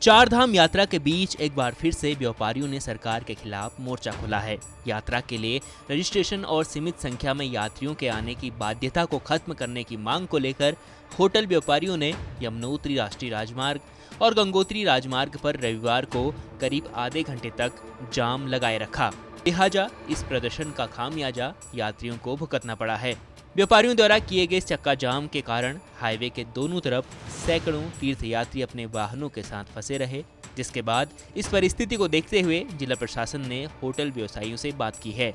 चार धाम यात्रा के बीच एक बार फिर से व्यापारियों ने सरकार के खिलाफ मोर्चा खोला है। यात्रा के लिए रजिस्ट्रेशन और सीमित संख्या में यात्रियों के आने की बाध्यता को खत्म करने की मांग को लेकर होटल व्यापारियों ने यमुनोत्री राष्ट्रीय राजमार्ग और गंगोत्री राजमार्ग पर रविवार को करीब आधे घंटे तक जाम लगाए रखा। लिहाजा इस प्रदर्शन का खामियाजा यात्रियों को भुगतना पड़ा है। व्यापारियों द्वारा किए गए चक्का जाम के कारण हाईवे के दोनों तरफ सैकड़ों तीर्थयात्री अपने वाहनों के साथ फंसे रहे, जिसके बाद इस परिस्थिति को देखते हुए जिला प्रशासन ने होटल व्यवसायियों से बात की है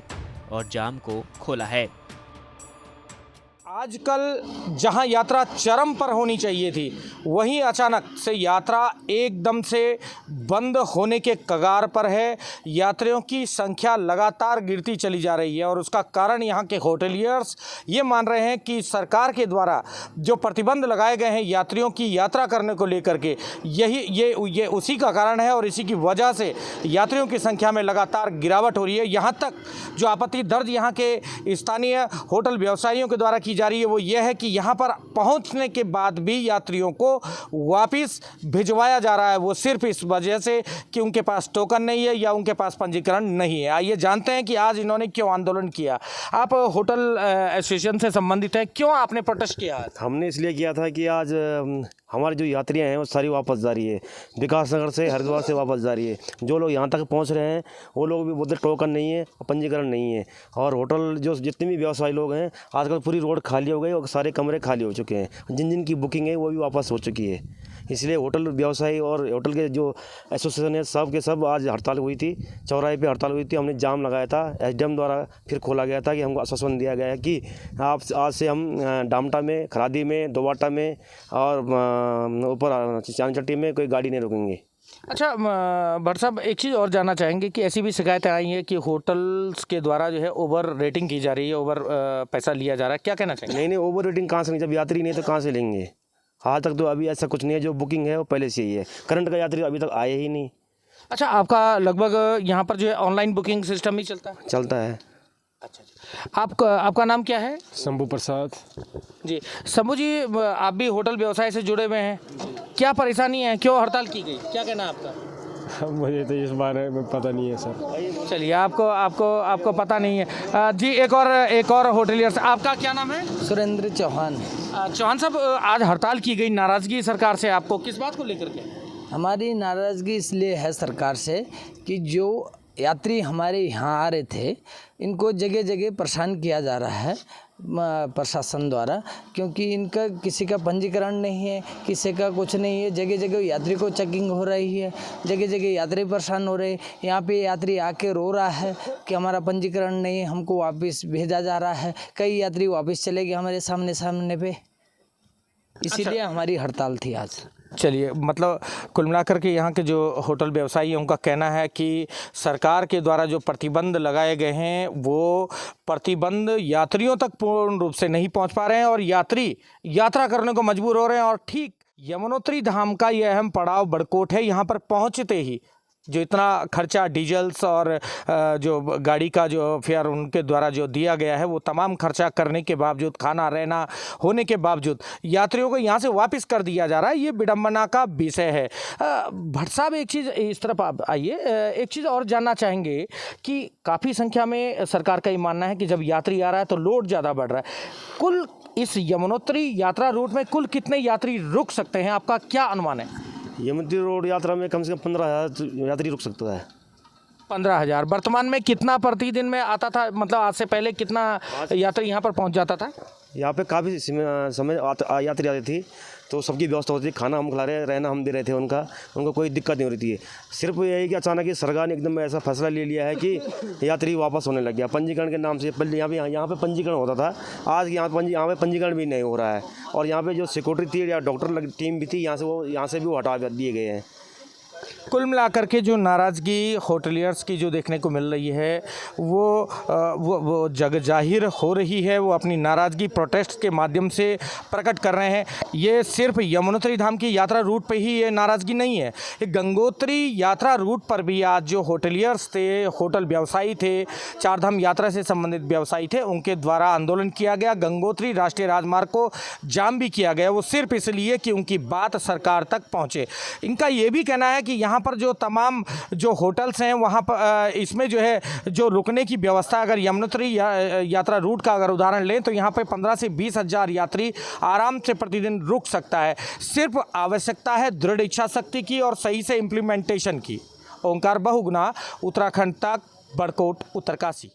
और जाम को खोला है। आजकल जहां यात्रा चरम पर होनी चाहिए थी, वहीं अचानक से यात्रा एकदम से बंद होने के कगार पर है। यात्रियों की संख्या लगातार गिरती चली जा रही है और उसका कारण यहां के होटलियर्स ये मान रहे हैं कि सरकार के द्वारा जो प्रतिबंध लगाए गए हैं यात्रियों की यात्रा करने को लेकर के, ये उसी का कारण है और इसी की वजह से यात्रियों की संख्या में लगातार गिरावट हो रही है। यहाँ तक जो आपत्ति दर्ज यहाँ के स्थानीय होटल व्यवसायियों के द्वारा की जा रही है वो ये है कि यहाँ पर पहुँचने के बाद भी यात्रियों को वापस भिजवाया जा रहा है, वो सिर्फ इस वजह से कि उनके पास टोकन नहीं है या उनके पास पंजीकरण नहीं है। आइए जानते हैं कि आज इन्होंने क्यों आंदोलन किया। आप होटल एसोसिएशन से संबंधित हैं, क्यों आपने प्रोटेस्ट किया? हमने इसलिए किया था कि आज हमारी जो यात्रियाँ हैं वो सारी वापस जा रही है, विकास नगर से हरिद्वार से वापस जा रही है। जो लोग यहाँ तक पहुँच रहे हैं वो लोग भी बोलते टोकन नहीं है, पंजीकरण नहीं है। और होटल जो जितने भी व्यवसायी लोग हैं आजकल पूरी रोड खाली हो गई और सारे कमरे खाली हो चुके हैं। जिन जिन की बुकिंग है वो भी वापस हो चुकी है। इसलिए होटल व्यवसायी और होटल के जो एसोसिएशन है सब के सब आज हड़ताल हुई थी, चौराहे पे हड़ताल हुई थी। हमने जाम लगाया था, एसडीएम द्वारा फिर खोला गया था कि हमको आश्वासन दिया गया है कि आप आज से हम डामटा में, खरादी में, दोबाटा में और ऊपर चांदचट्टी में कोई गाड़ी नहीं रोकेंगे। अच्छा भट्ट साहब, एक चीज़ और जानना चाहेंगे कि ऐसी भी शिकायतें आई हैं कि होटल्स के द्वारा जो है ओवर रेटिंग की जा रही है, ओवर पैसा लिया जा रहा है, क्या कहना चाहेंगे? नहीं, ओवर रेटिंग कहाँ से नहीं, जब यात्री नहीं तो कहाँ से लेंगे? आज तक तो अभी ऐसा कुछ नहीं है। जो बुकिंग है वो पहले से ही है। करंट का यात्री अभी तक आए ही नहीं। अच्छा, आपका लगभग यहाँ पर जो है ऑनलाइन बुकिंग सिस्टम ही चलता है? अच्छा, आपका नाम क्या है? शंभू प्रसाद जी। शंभू जी, आप भी होटल व्यवसाय से जुड़े हुए हैं, क्या परेशानी है, क्यों हड़ताल की गई, क्या कहना है आपका? मुझे तो इस बारे में पता नहीं है सर। चलिए, आपको पता नहीं है। जी, एक और होटलियर, आपका क्या नाम है? सुरेंद्र चौहान। चौहान साहब, आज हड़ताल की गई, नाराज़गी सरकार से आपको किस बात को लेकर के? हमारी नाराज़गी इसलिए है सरकार से कि जो यात्री हमारे यहाँ आ रहे थे इनको जगह जगह परेशान किया जा रहा है प्रशासन द्वारा, क्योंकि इनका किसी का पंजीकरण नहीं है, किसी का कुछ नहीं है। जगह जगह यात्री को चेकिंग हो रही है, जगह जगह यात्री परेशान हो रहे हैं। यहाँ पे यात्री आके रो रहा है कि हमारा पंजीकरण नहीं है, हमको वापस भेजा जा रहा है। कई यात्री वापस चले गए हमारे सामने पे, इसीलिए हमारी हड़ताल थी आज। चलिए, मतलब कुल मिलाकर के यहाँ के जो होटल व्यवसायी हैं उनका कहना है कि सरकार के द्वारा जो प्रतिबंध लगाए गए हैं वो प्रतिबंध यात्रियों तक पूर्ण रूप से नहीं पहुँच पा रहे हैं और यात्री यात्रा करने को मजबूर हो रहे हैं। और ठीक यमुनोत्री धाम का ये अहम पड़ाव बड़कोट है। यहाँ पर पहुँचते ही जो इतना खर्चा डीजल्स और जो गाड़ी का जो फेयर उनके द्वारा जो दिया गया है वो तमाम खर्चा करने के बावजूद, खाना रहना होने के बावजूद यात्रियों को यहाँ से वापस कर दिया जा रहा है। ये विडंबना का विषय है। भट्ट साहब, एक चीज़ इस तरफ आप आइए, एक चीज़ और जानना चाहेंगे कि काफ़ी संख्या में सरकार का ये मानना है कि जब यात्री आ रहा है तो लोड ज़्यादा बढ़ रहा है। कुल इस यमुनोत्री यात्रा रूट में कुल कितने यात्री रुक सकते हैं, आपका क्या अनुमान है? यमुनोत्री रोड यात्रा में कम से कम 15,000 यात्री रुक सकता है। 15,000। वर्तमान में कितना प्रतिदिन में आता था, मतलब आज से पहले कितना यात्री यहाँ पर पहुँच जाता था? यहाँ पे काफ़ी समय यात्री आती थी तो सबकी व्यवस्था होती थी, खाना हम खिला रहे, रहना हम दे रहे थे, उनको कोई दिक्कत नहीं हो रही थी। सिर्फ यही कि अचानक ही सरकार ने एकदम ऐसा फैसला ले लिया है कि यात्री वापस होने लग गया पंजीकरण के नाम से। पहले यहाँ पे पंजीकरण होता था, आज यहाँ पे पंजीकरण भी नहीं हो रहा है। और यहाँ पे जो सिक्योरिटी थी या डॉक्टर टीम भी थी यहाँ से भी वो हटा दिए गए हैं। कुल मिलाकर के जो नाराज़गी होटलियर्स की जो देखने को मिल रही है वो जग जाहिर हो रही है। वो अपनी नाराज़गी प्रोटेस्ट के माध्यम से प्रकट कर रहे हैं। ये सिर्फ यमुनोत्री धाम की यात्रा रूट पे ही ये नाराज़गी नहीं है, ये गंगोत्री यात्रा रूट पर भी आज जो होटलियर्स थे, होटल व्यवसायी थे, चारधाम यात्रा से संबंधित व्यवसायी थे, उनके द्वारा आंदोलन किया गया। गंगोत्री राष्ट्रीय राजमार्ग को जाम भी किया गया, वो सिर्फ इसलिए कि उनकी बात सरकार तक पहुँचे। इनका ये भी कहना है कि यहाँ पर जो तमाम जो होटल्स हैं वहाँ पर इसमें जो है जो रुकने की व्यवस्था, अगर यमुनोत्री यात्रा रूट का अगर उदाहरण लें तो यहाँ पे 15 से 20 हज़ार यात्री आराम से प्रतिदिन रुक सकता है। सिर्फ आवश्यकता है दृढ़ इच्छा शक्ति की और सही से इम्प्लीमेंटेशन की। ओंकार बहुगुणा, उत्तराखंड तक, बड़कोट, उत्तरकाशी।